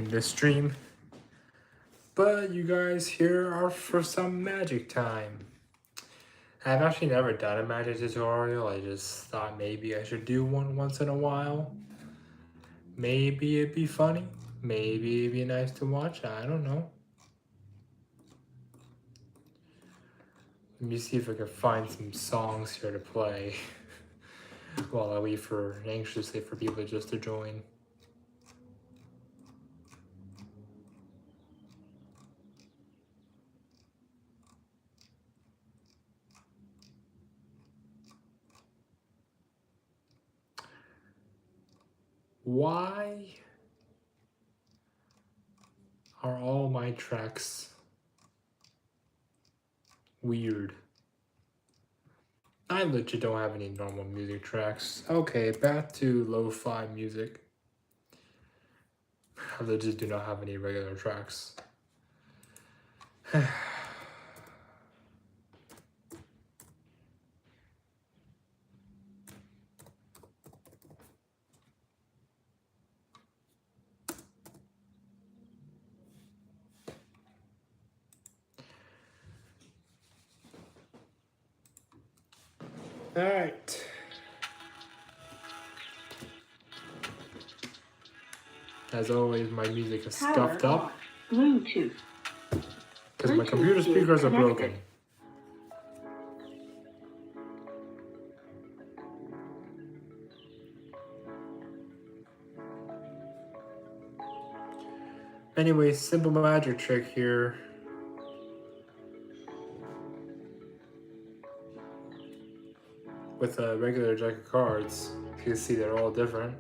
ending the stream. But you guys here are for some magic time. I've actually never done a magic tutorial. I just thought maybe I should do one once in a while. Maybe it'd be funny. Maybe it'd be nice to watch. I don't know. Let me see if I can find some songs here to play while I wait anxiously for people just to join. Why are all my tracks weird? I legit don't have any normal music tracks. Okay, back to lo-fi music. I legit do not have any regular tracks. Alright. As always, my music is stuffed up. Bluetooth. Because my computer speakers are broken. Anyway, simple magic trick here. With a regular deck of cards, you can see they're all different.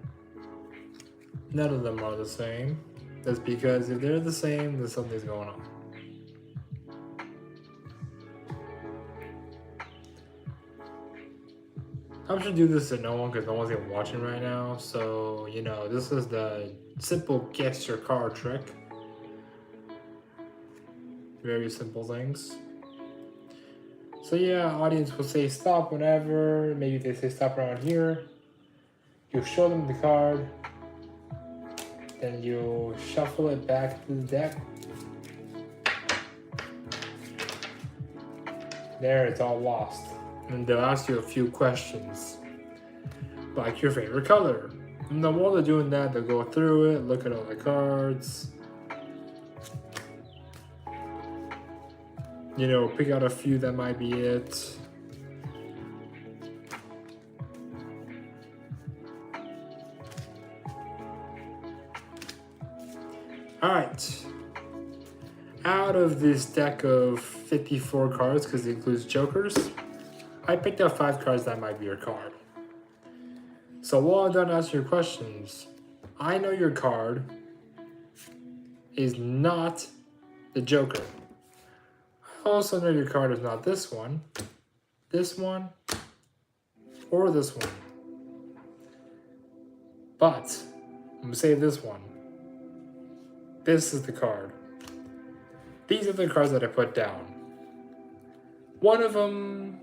None of them are the same. That's because if they're the same, then something's going on. I'm sure do this to no one because no one's even watching right now. So, you know, this is the simple guess your card trick. Very simple things. So yeah, audience will say stop whenever. Maybe they say stop around here. You show them the card. Then you shuffle it back to the deck. There, it's all lost. And they'll ask you a few questions. Like your favorite color. And then while they're doing that, they'll go through it, look at all the cards. You know, pick out a few that might be it. Alright. Out of this deck of 54 cards, because it includes jokers, I picked out 5 cards that might be your card. So while I'm done answering your questions, I know your card is not the joker. I also know your card is not this one, or this one. But I'm gonna say this one. This is the card. These are the cards that I put down. One of them,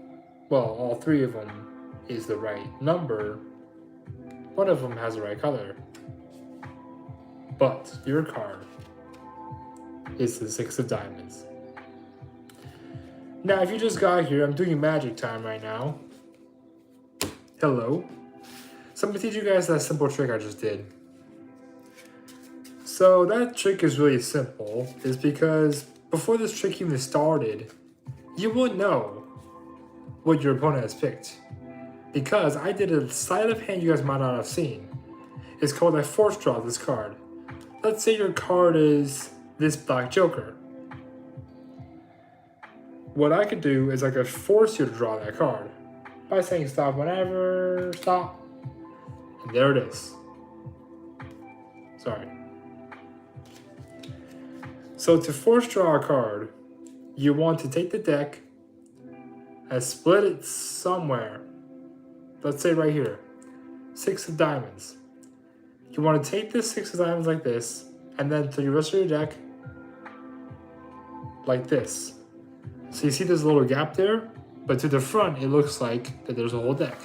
well, all 3 of them is the right number. One of them has the right color. But your card is the 6 of diamonds. Now, if you just got here, I'm doing magic time right now. Hello. So I'm gonna teach you guys that simple trick I just did. So that trick is really simple. It's because before this trick even started, you wouldn't know what your opponent has picked. Because I did a sleight of hand you guys might not have seen. It's called I force draw this card. Let's say your card is this black joker. What I could do is I could force you to draw that card by saying stop whenever, stop. And there it is. Sorry. So to force draw a card, you want to take the deck and split it somewhere. Let's say right here, 6 of diamonds. You want to take this 6 of diamonds like this, and then to the rest of your deck, like this. So you see this little gap there, but to the front, it looks like that there's a whole deck.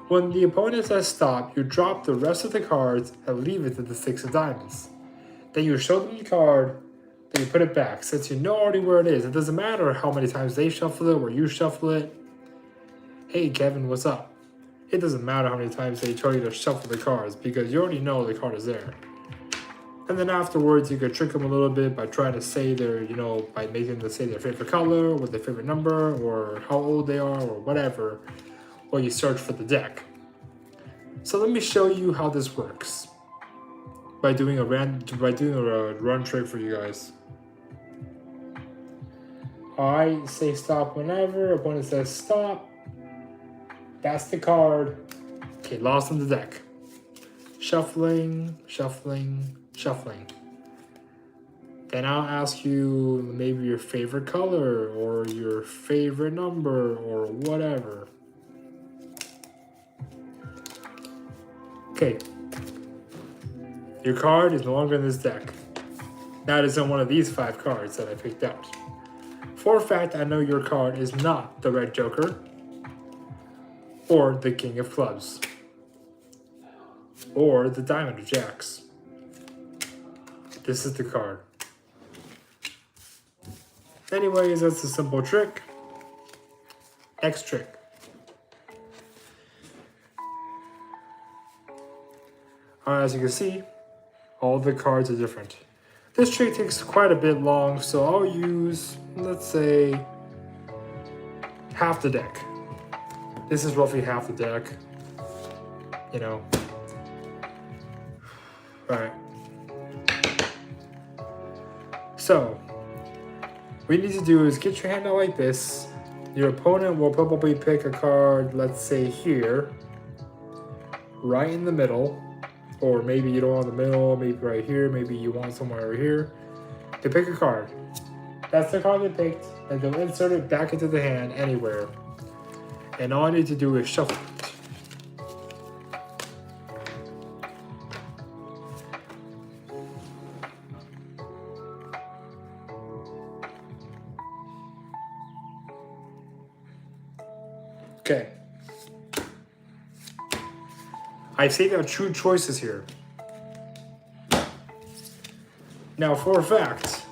When the opponent says stop, you drop the rest of the cards and leave it to the 6 of diamonds. Then you show them the card, then you put it back. Since you know already where it is, it doesn't matter how many times they shuffle it or you shuffle it. Hey Kevin, what's up? It doesn't matter how many times they tell you to shuffle the cards because you already know the card is there. And then afterwards, you could trick them a little bit by trying to say their, by making them say their favorite color or their favorite number or how old they are or whatever, while you search for the deck. So let me show you how this works by doing a run trick for you guys. I say stop whenever, opponent says stop. That's the card. Okay, lost in the deck. Shuffling, shuffling, shuffling. Then I'll ask you maybe your favorite color or your favorite number or whatever. Okay. Your card is no longer in this deck. Now it is in one of these 5 cards that I picked out. For a fact, I know your card is not the red joker or the king of clubs or the diamond of jacks. This is the card. Anyways, that's a simple trick. Next trick. As you can see, all the cards are different. This trick takes quite a bit long, so I'll use, let's say, half the deck. This is roughly half the deck. Alright. So, what you need to do is get your hand out like this. Your opponent will probably pick a card, let's say here, right in the middle. Or maybe you don't want the middle, maybe right here, maybe you want somewhere over here. They pick a card. That's the card they picked, and they'll insert it back into the hand anywhere. And all I need to do is shuffle it. Okay. I say there are 2 choices here. Now, for a fact,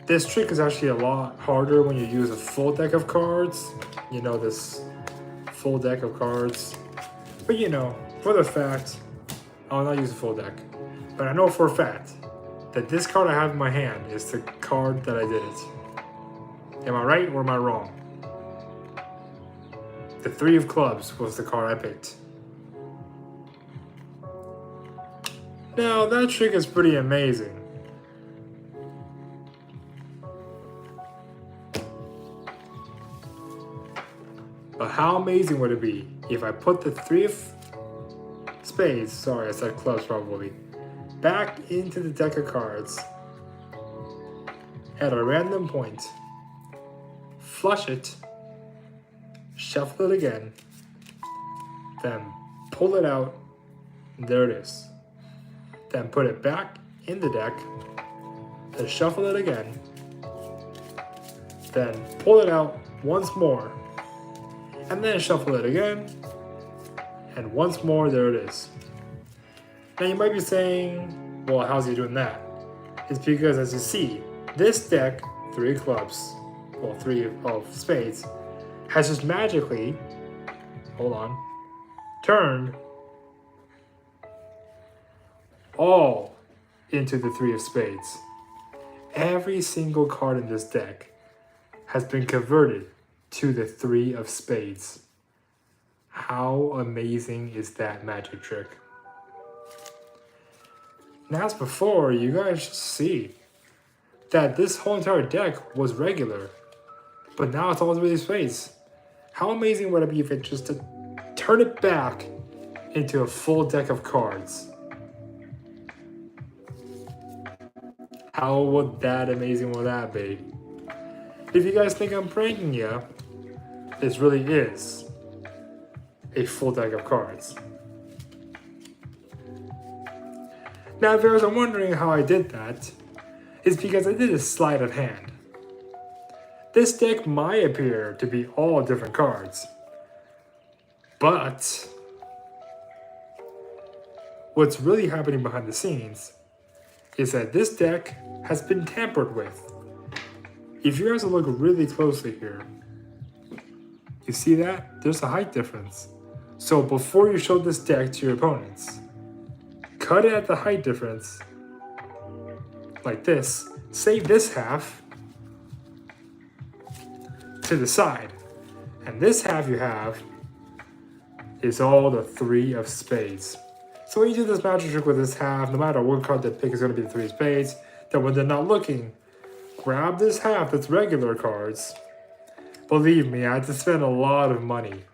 this trick is actually a lot harder when you use a full deck of cards. This full deck of cards. But for the fact, I'll not use a full deck. But I know for a fact that this card I have in my hand is the card that I did it. Am I right or am I wrong? The 3 of clubs was the card I picked. Now, that trick is pretty amazing. But how amazing would it be if I put the 3 of spades, sorry, I said clubs probably, back into the deck of cards at a random point, flush it, shuffle it again, then pull it out, and there it is. Then put it back in the deck, then shuffle it again, then pull it out once more, and then shuffle it again, and once more, there it is. Now you might be saying, well, how's he doing that? It's because, as you see, this deck, 3 of clubs, well, 3 of spades, has just magically, turned all into the 3 of spades. Every single card in this deck has been converted to the 3 of spades. How amazing is that magic trick? Now, as before, you guys just see that this whole entire deck was regular, but now it's all 3 of spades. How amazing would it be if it just to turn it back into a full deck of cards? How amazing would that be? If you guys think I'm pranking you, this really is a full deck of cards. Now, if you guys are wondering how I did that, it's because I did a sleight of hand. This deck might appear to be all different cards, but what's really happening behind the scenes he said, this deck has been tampered with. If you guys look really closely here, you see that? There's a height difference. So before you show this deck to your opponents, cut it at the height difference, like this, save this half to the side. And this half you have is all the 3 of spades. So when you do this magic trick with this half, no matter what card they pick is going to be the 3 of spades, then when they're not looking, grab this half that's regular cards. Believe me, I had to spend a lot of money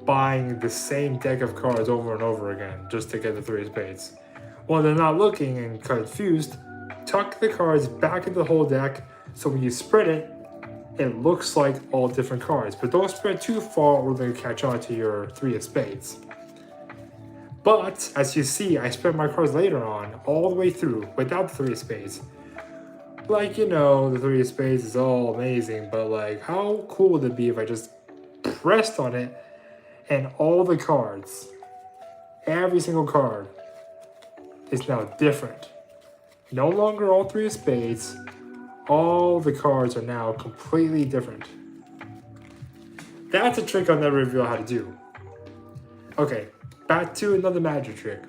buying the same deck of cards over and over again just to get the 3 of spades. When they're not looking and confused, tuck the cards back into the whole deck so when you spread it, it looks like all different cards. But don't spread too far or they'll catch on to your 3 of spades. But as you see, I spread my cards later on all the way through without the 3 of spades. Like, you know, the 3 of spades is all amazing, but like, how cool would it be if I just pressed on it and all the cards, every single card, is now different. No longer all 3 of spades, all the cards are now completely different. That's a trick I'll never reveal how to do. Okay, back to another magic trick.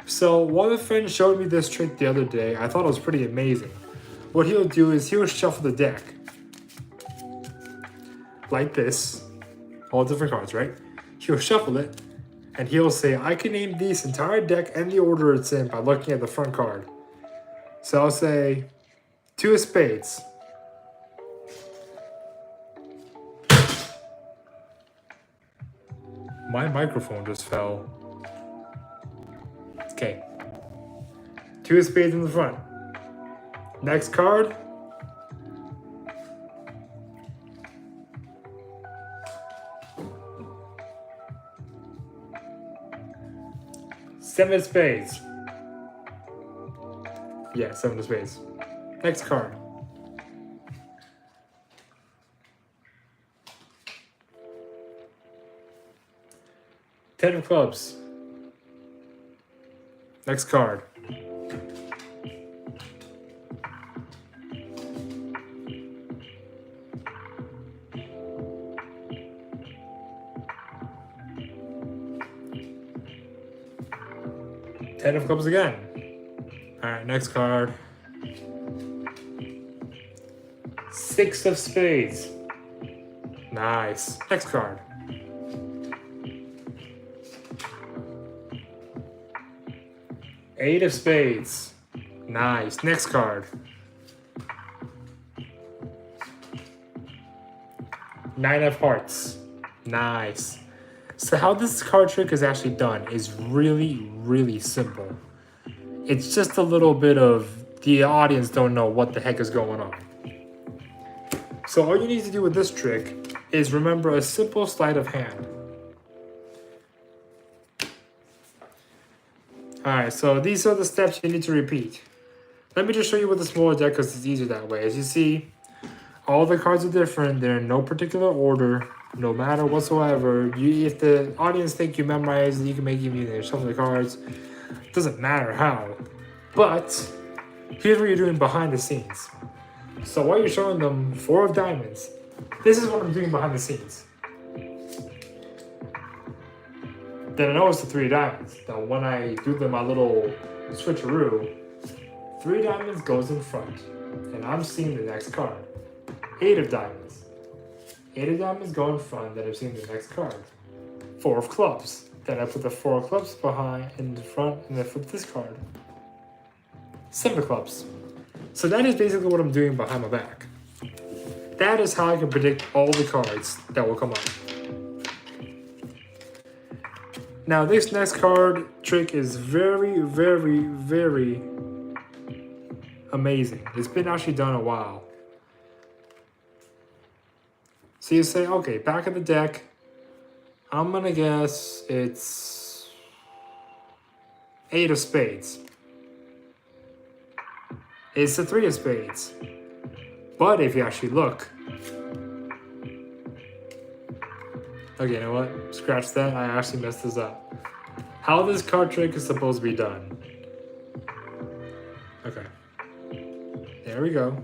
So one of the friends showed me this trick the other day. I thought it was pretty amazing. What he'll do is he'll shuffle the deck like this, all different cards, right? He'll shuffle it and he'll say, I can name this entire deck and the order it's in by looking at the front card. So I'll say 2 of spades. My microphone just fell. Okay. 2 of spades in the front. Next card. Seven of spades. Yeah, 7 of spades. Next card. Ten of clubs. Next card. Ten of clubs again. Alright, next card. 6 of spades. Nice. Next card. Eight of spades. Nice. Next card. 9 of hearts. Nice. So how this card trick is actually done is really, really simple. It's just a little bit of the audience don't know what the heck is going on. So all you need to do with this trick is remember a simple sleight of hand. Alright, so these are the steps you need to repeat. Let me just show you with a smaller deck because it's easier that way. As you see, all the cards are different. They're in no particular order, no matter whatsoever. If the audience think you memorize it, you can make even shuffle the cards. It doesn't matter how. But here's what you're doing behind the scenes. So while you're showing them 4 of diamonds, this is what I'm doing behind the scenes. Then I know it's the 3 of diamonds. Now when I do my little switcheroo, 3 diamonds goes in front, and I'm seeing the next card. 8 of diamonds. 8 of diamonds go in front, then I'm seeing the next card. 4 of clubs. Then I put the 4 of clubs behind in the front, and then flip this card. 7 of clubs. So that is basically what I'm doing behind my back. That is how I can predict all the cards that will come up. Now this next card trick is very, very, very amazing. It's been actually done a while. So you say, okay, back of the deck, I'm gonna guess it's 8 of spades. It's the 3 of spades. But if you actually look, okay, you know what? Scratch that. I actually messed this up. How this card trick is supposed to be done. Okay. There we go.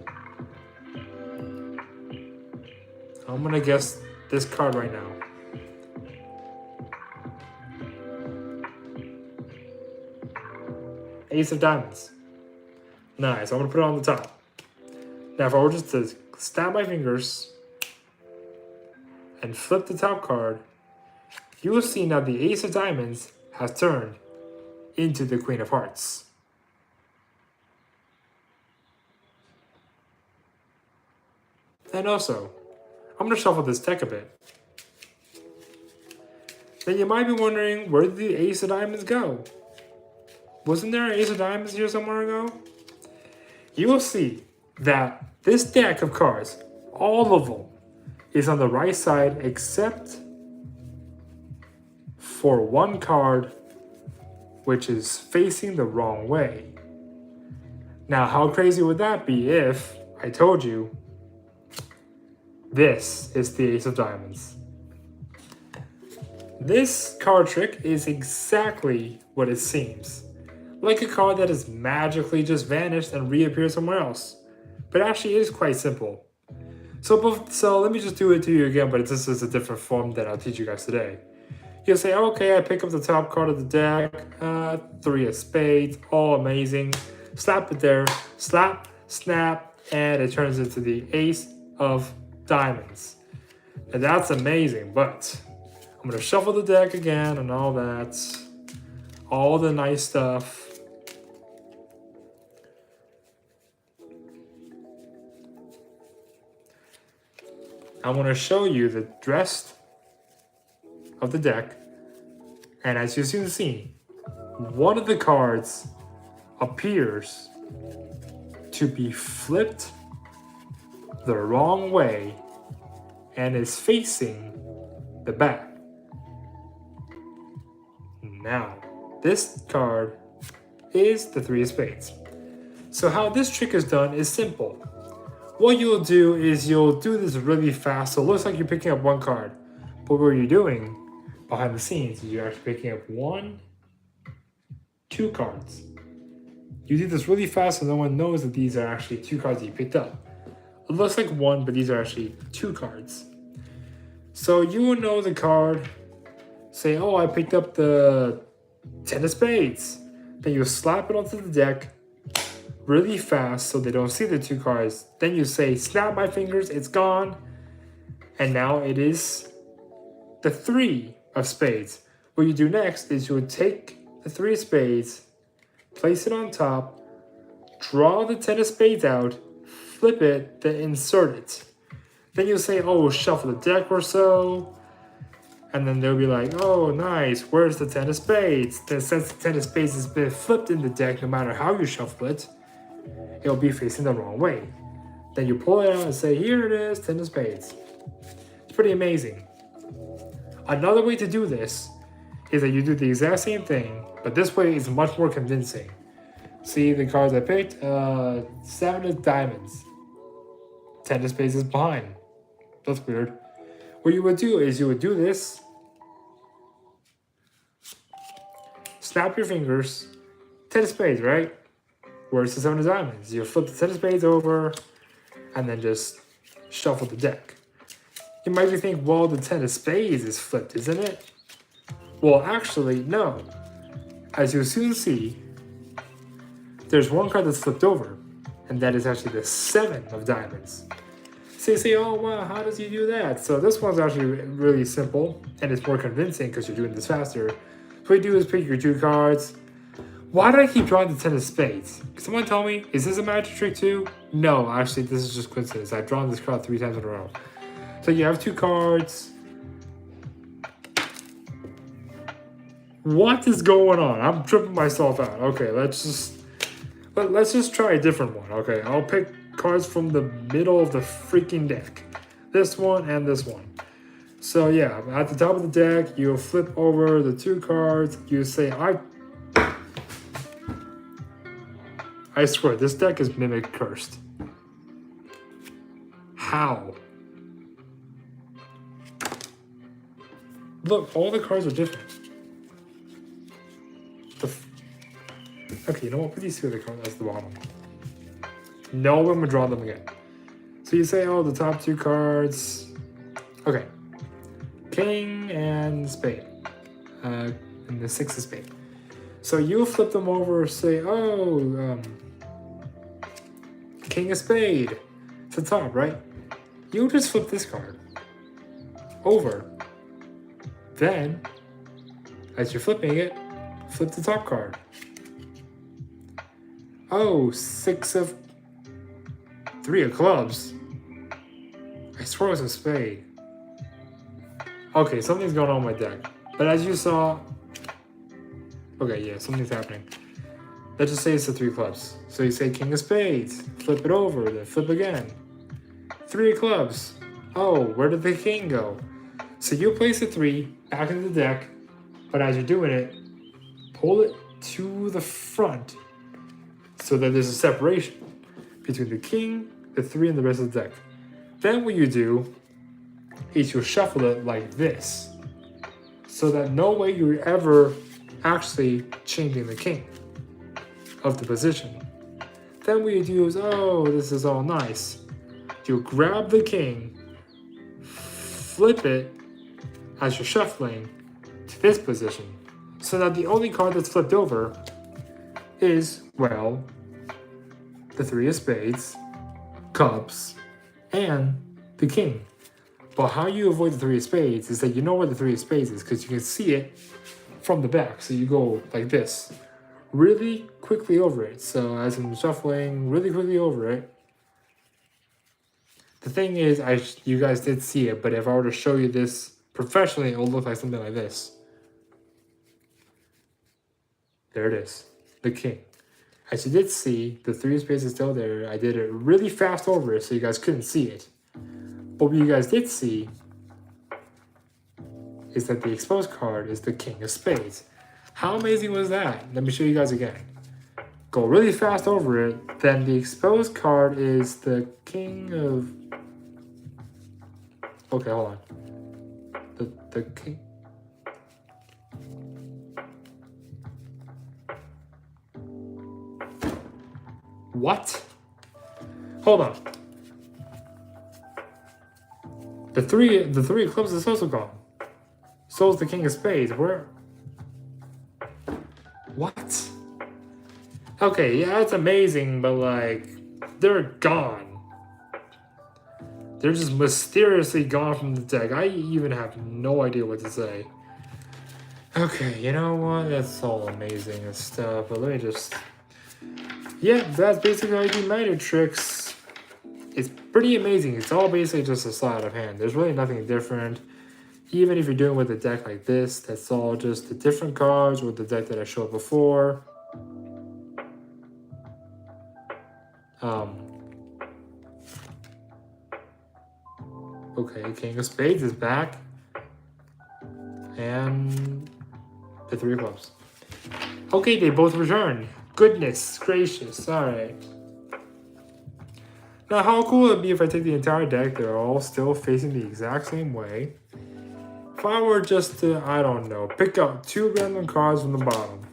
I'm gonna guess this card right now. Ace of Diamonds. Nice. I'm gonna put it on the top. Now, if I were just to snap my fingers and flip the top card, you will see now the Ace of Diamonds has turned into the Queen of Hearts. And also, I'm gonna shuffle this deck a bit. Then you might be wondering, where did the Ace of Diamonds go? Wasn't there an Ace of Diamonds here somewhere ago? You will see that this deck of cards, all of them, is on the right side except for one card which is facing the wrong way. Now, how crazy would that be if I told you this is the Ace of Diamonds? This card trick is exactly what it seems. Like a card that has magically just vanished and reappeared somewhere else. But actually it is quite simple. So let me just do it to you again, but this is a different form that I'll teach you guys today. You'll say, okay, I pick up the top card of the deck, 3 of spades, all amazing. Slap it there, slap, snap, and it turns into the Ace of Diamonds. And that's amazing, but I'm gonna shuffle the deck again and all that. All the nice stuff. I want to show you the rest of the deck. And as you can see, one of the cards appears to be flipped the wrong way and is facing the back. Now, this card is the 3 of spades. So how this trick is done is simple. What you'll do is you'll do this really fast, so it looks like you're picking up one card. But what you're doing behind the scenes is you're actually picking up 1, 2 cards. You do this really fast so no one knows that these are actually 2 cards that you picked up. It looks like 1, but these are actually 2 cards. So you will know the card, say, oh, I picked up the 10 of spades. Then you slap it onto the deck really fast so they don't see the 2 cards. Then you say, snap my fingers, it's gone. And now it is the 3 of spades. What you do next is you would take the 3 of spades, place it on top, draw the 10 of spades out, flip it, then insert it. Then you'll say, oh, shuffle the deck or so. And then they'll be like, oh, nice, where's the 10 of spades? Then since the 10 of spades has been flipped in the deck, no matter how you shuffle it, it'll be facing the wrong way. Then you pull it out and say, here it is, 10 of spades. It's pretty amazing. Another way to do this is that you do the exact same thing, but this way is much more convincing. See the cards I picked? 7 of diamonds. 10 of spades is behind. That's weird. What you would do is you would do this. Snap your fingers. 10 of spades, right? Where's the 7 of diamonds? You flip the 10 of spades over and then just shuffle the deck. You might be thinking, well, the 10 of spades is flipped, isn't it? Well, actually, no. As you'll soon see, there's one card that's flipped over, and that is actually the 7 of diamonds. So you say, oh, wow, how does he do that? So this one's actually really simple, and it's more convincing because you're doing this faster. What you do is pick your 2 cards. Why do I keep drawing the 10 of spades? Can someone tell me, is this a magic trick too? No, actually, this is just coincidence. I've drawn this card 3 times in a row. So you have 2 cards. What is going on? I'm tripping myself out. Okay, let's just try a different one. Okay, I'll pick cards from the middle of the freaking deck. This one and this one. So yeah, at the top of the deck, you'll flip over the 2 cards. You say, I swear, this deck is Mimic cursed. How? Look, all the cards are different. Okay, you know what? Put these two other cards at the bottom. No one would draw them again. So you say, oh, the top two cards. Okay. King and spade. And the six of spade. So you flip them over, say, oh, king of spade. It's the top, right? You just flip this card over. Then, as you're flipping it, flip the top card. Oh, three of clubs. I swear it was a spade. Okay, something's going on with my deck. But as you saw, okay, yeah, something's happening. Let's just say it's the three clubs. So you say king of spades, flip it over, then flip again. Three of clubs. Oh, where did the king go? So you place the three back into the deck, but as you're doing it, pull it to the front so that there's a separation between the king, the three, and the rest of the deck. Then what you do is you shuffle it like this, so that no way you're ever actually changing the king of the position. Then what you do is, oh, this is all nice. You grab the king, flip it as you're shuffling to this position, so that the only card that's flipped over is, well, the three of spades, cups, and the king. But how you avoid the three of spades is that you know where the three of spades is because you can see it from the back. So you go like this, really quickly over it. So as I'm shuffling really quickly over it, the thing is, you guys did see it, but if I were to show you this professionally, it will look like something like this. There it is, the king. As you did see, the three of spades is still there. I did it really fast over it so you guys couldn't see it. But what you guys did see is that the exposed card is the king of spades. How amazing was that? Let me show you guys again. Go really fast over it, then the exposed card is the king of... Okay, hold on. The king... What? Hold on. The three of clubs is also gone. So is the king of spades. Where? What? Okay, yeah, that's amazing, but like, they're gone. They're just mysteriously gone from the deck. I even have no idea what to say. Okay, you know what? That's all amazing and stuff, but let me just... Yeah, that's basically how you do magic tricks. It's pretty amazing. It's all basically just a sleight of hand. There's really nothing different. Even if you're doing with a deck like this, that's all just the different cards with the deck that I showed before. Okay, king of spades is back. And the three of clubs. Okay, they both returned. Goodness gracious, alright. Now, how cool would it be if I take the entire deck, they're all still facing the exact same way. If I were just to, I don't know, pick out two random cards from the bottom.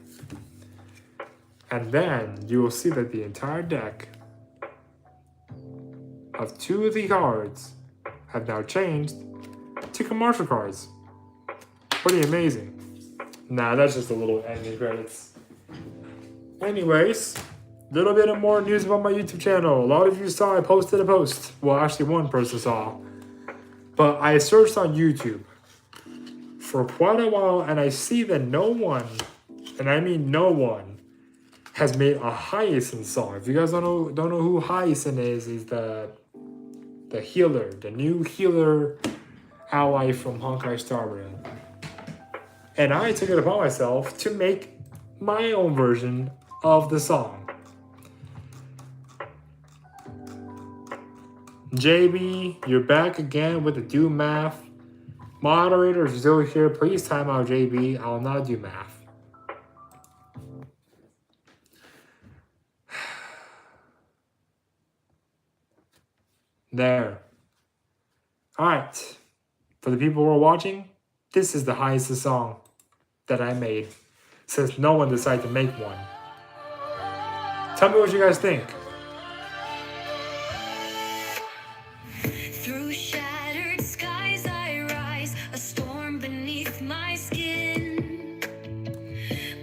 And then you will see that the entire deck of two of the cards have now changed to commercial cards. Pretty amazing. Nah, that's just a little ending credits. Anyways, a little bit of more news about my YouTube channel. A lot of you saw I posted a post. Well, actually one person saw. But I searched on YouTube for quite a while and I see that no one, and I mean no one, has made a Hyacinth song. If you guys don't know who Hyacinth is, he's the healer, the new healer ally from Honkai Star Rail. And I took it upon myself to make my own version of the song. JB, you're back again with the do math. Moderator, if you're still here, please time out JB. I'll not do math. There. Alright. For the people who are watching, this is the Hyacinth song that I made, since no one decided to make one. Tell me what you guys think. Through shattered skies I rise, a storm beneath my skin.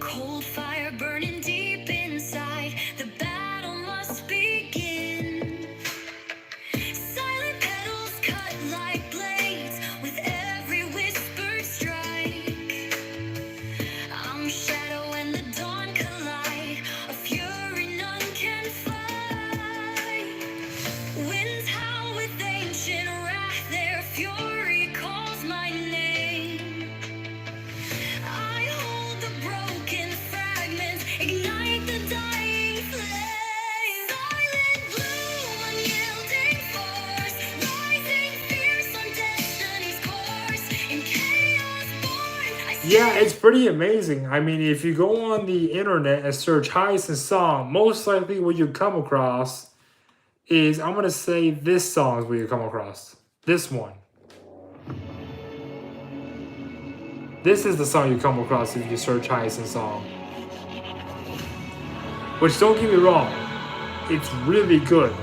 Cold fire burning deep inside, the battle must begin. Silent petals cut like blades with every whispered strike. I'm shadow and the dawn collide, a fury none can fight. Winds howl with ancient wrath, their fury calls my name. I hold the broken fragments, ignite the dying flame. Silent blue, unyielding force, rising fierce on destiny's course. In chaos born, I Yeah, it's pretty amazing. I mean, if you go on the internet and search Hyacinth song, most likely what you come across is, I'm going to say this song is what you come across. This one. This is the song you come across if you search Hyacinth song. Which, don't get me wrong, it's really good.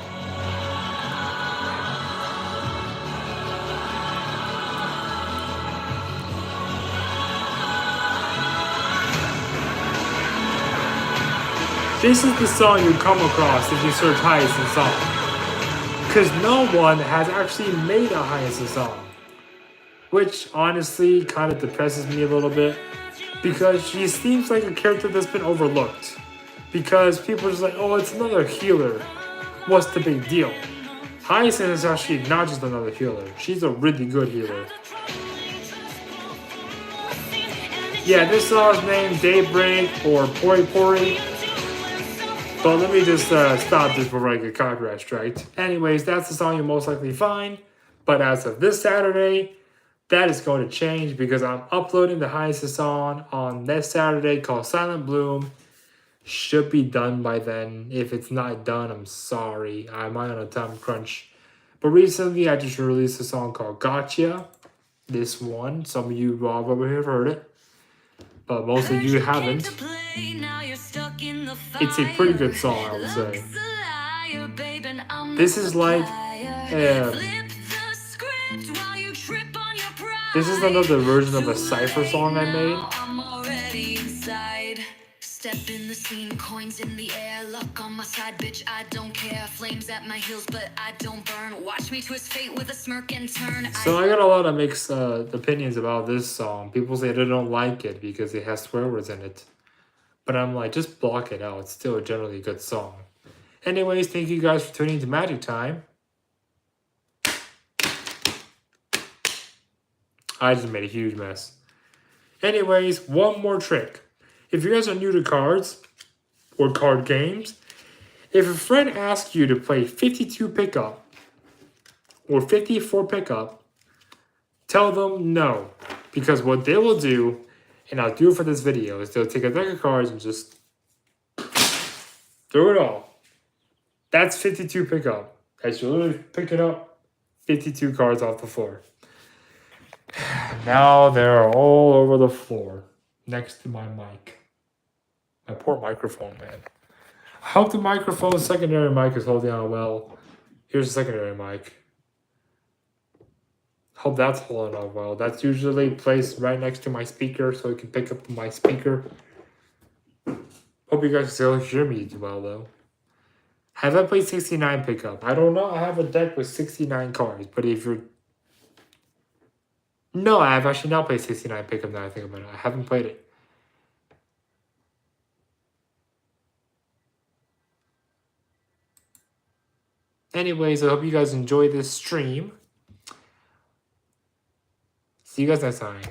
This is the song you come across if you search Hyacinth song. Because no one has actually made a Hyacinth song. Which honestly kind of depresses me a little bit. Because she seems like a character that's been overlooked. Because people are just like, oh, it's another healer. What's the big deal? Hyacinth is actually not just another healer. She's a really good healer. Yeah, this song's named Daybreak or Pori Pori. But let me just stop this before I get copyright striked. Anyways, that's the song you'll most likely find. But as of this Saturday, that is going to change because I'm uploading the Hyacinth song on this Saturday called Silent Bloom. Should be done by then. If it's not done, I'm sorry. I'm on a time crunch. But recently, I just released a song called Gotcha. This one. Some of you all over here have heard it. But most of you haven't. It's a pretty good song, I would say. This is like this is another version of a Cypher song I made. Step in the scene, coins in the air, luck on my side, bitch, I don't care. Flames at my heels, but I don't burn. Watch me twist fate with a smirk and turn. So I got a lot of mixed opinions about this song. People say they don't like it because it has swear words in it. But I'm like, just block it out. It's still a generally good song. Anyways, thank you guys for tuning to Magic Time. I just made a huge mess. Anyways, one more trick. If you guys are new to cards or card games, if a friend asks you to play 52 pickup or 54 pickup, tell them no. Because what they will do, and I'll do it for this video, is they'll take a deck of cards and just throw it all. That's 52 pickup. As you're literally picking up 52 cards off the floor. Now they're all over the floor next to my mic. My poor microphone, man. I hope the microphone secondary mic is holding on well. Here's the secondary mic. Hope that's holding on well. That's usually placed right next to my speaker so it can pick up my speaker. Hope you guys still hear me well though. Have I played 69 pickup? I don't know. I have a deck with 69 cards, but if you're... No, I have actually not played 69 pickup now I think about it. I haven't played it. Anyways, I hope you guys enjoyed this stream. See you guys next time.